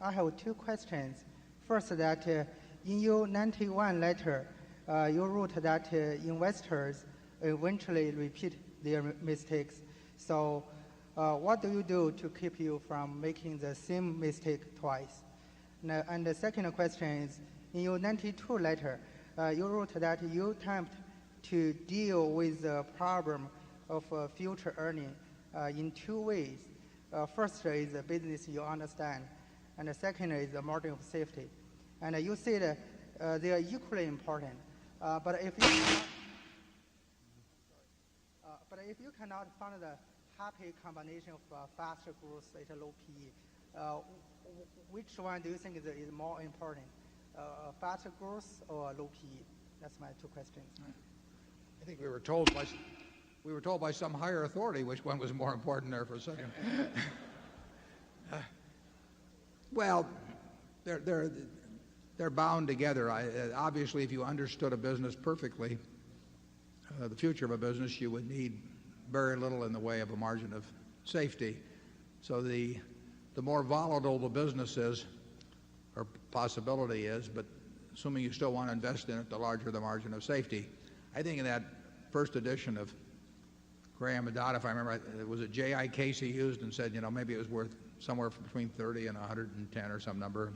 I have two questions. First, that in your 91 letter, you wrote that investors eventually repeat their mistakes. So what do you do to keep you from making the same mistake twice? And the second question is, in your 92 letter, you wrote that you attempt to deal with the problem of future earning in two ways. First is the business you understand, and the second is the margin of safety. And you said they are equally important. But if you cannot find the happy combination of faster growth at a low PE, which one do you think is more important, faster growth or low PE? That's my two questions. I think we were told by some higher authority which one was more important there for a second. Well, they're bound together. Obviously, if you understood a business perfectly, the future of a business, you would need very little in the way of a margin of safety. So the more volatile the business is, or possibility is, but assuming you still want to invest in it, the larger the margin of safety. I think in that first edition of Graham and Dodd, if I remember right, was it J.I. Casey used and said, maybe it was worth somewhere between 30 and 110 or some number.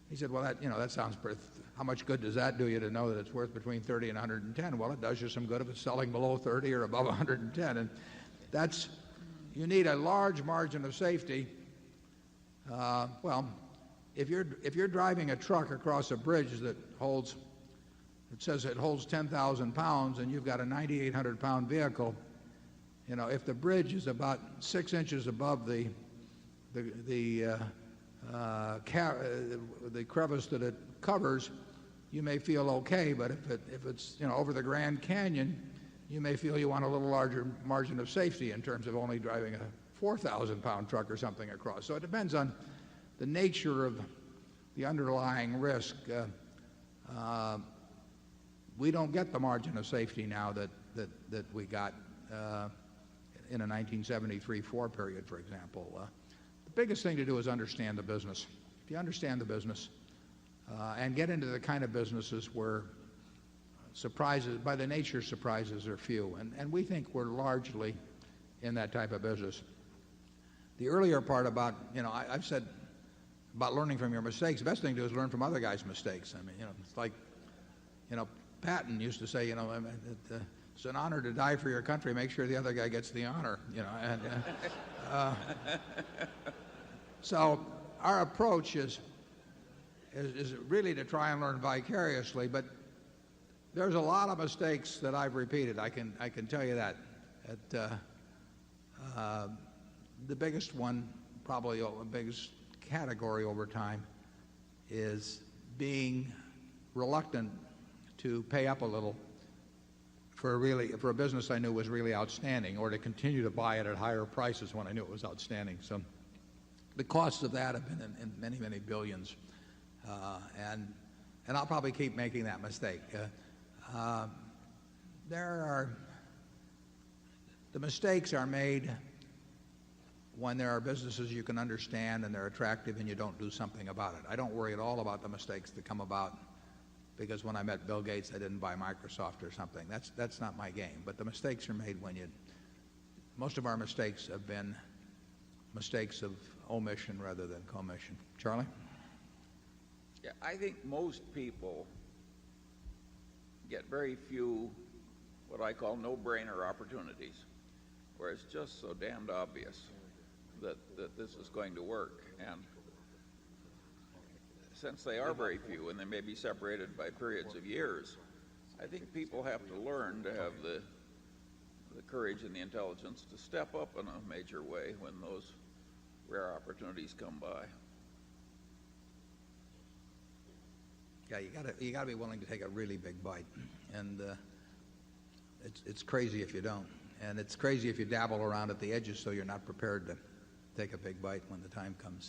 He said, well, that sounds pretty, how much good does that do you to know that it's worth between 30 and 110? Well, it does you some good if it's selling below 30 or above 110. And you need a large margin of safety. Well, if you're driving a truck across a bridge that says it holds 10,000 pounds and you've got a 9,800 pound vehicle, if the bridge is about 6 inches above the crevice that it covers, you may feel okay. But if it's over the Grand Canyon, you may feel you want a little larger margin of safety in terms of only driving a 4,000 pound truck or something across. So it depends on the nature of the underlying risk. We don't get the margin of safety now that we got in a 1973-4 period, for example. The biggest thing to do is understand the business. If you understand the business and get into the kind of businesses where surprises, by the nature, surprises are few. And we think we're largely in that type of business. The earlier part about, I've said about learning from your mistakes, the best thing to do is learn from other guys' mistakes. I mean, it's like, Patton used to say, it's an honor to die for your country. Make sure the other guy gets the honor, So our approach is really to try and learn vicariously, but there's a lot of mistakes that I've repeated. I can tell you that. The biggest one, probably the biggest category over time, is being reluctant to pay up a little for a business I knew was really outstanding, or to continue to buy it at higher prices when I knew it was outstanding. So the costs of that have been in many, many billions, and I'll probably keep making that mistake. The mistakes are made when there are businesses you can understand and they're attractive and you don't do something about it. I don't worry at all about the mistakes that come about because when I met Bill Gates, I didn't buy Microsoft or something. That's not my game. But the mistakes are made when most of our mistakes have been mistakes of omission rather than commission. Charlie? Yeah, I think most people get very few what I call no-brainer opportunities, where it's just so damned obvious that this is going to work. And since they are very few and they may be separated by periods of years, I think people have to learn to have the courage and the intelligence to step up in a major way when those rare opportunities come by. Yeah, you gotta be willing to take a really big bite, and it's crazy if you don't, and it's crazy if you dabble around at the edges so you're not prepared to take a big bite when the time comes.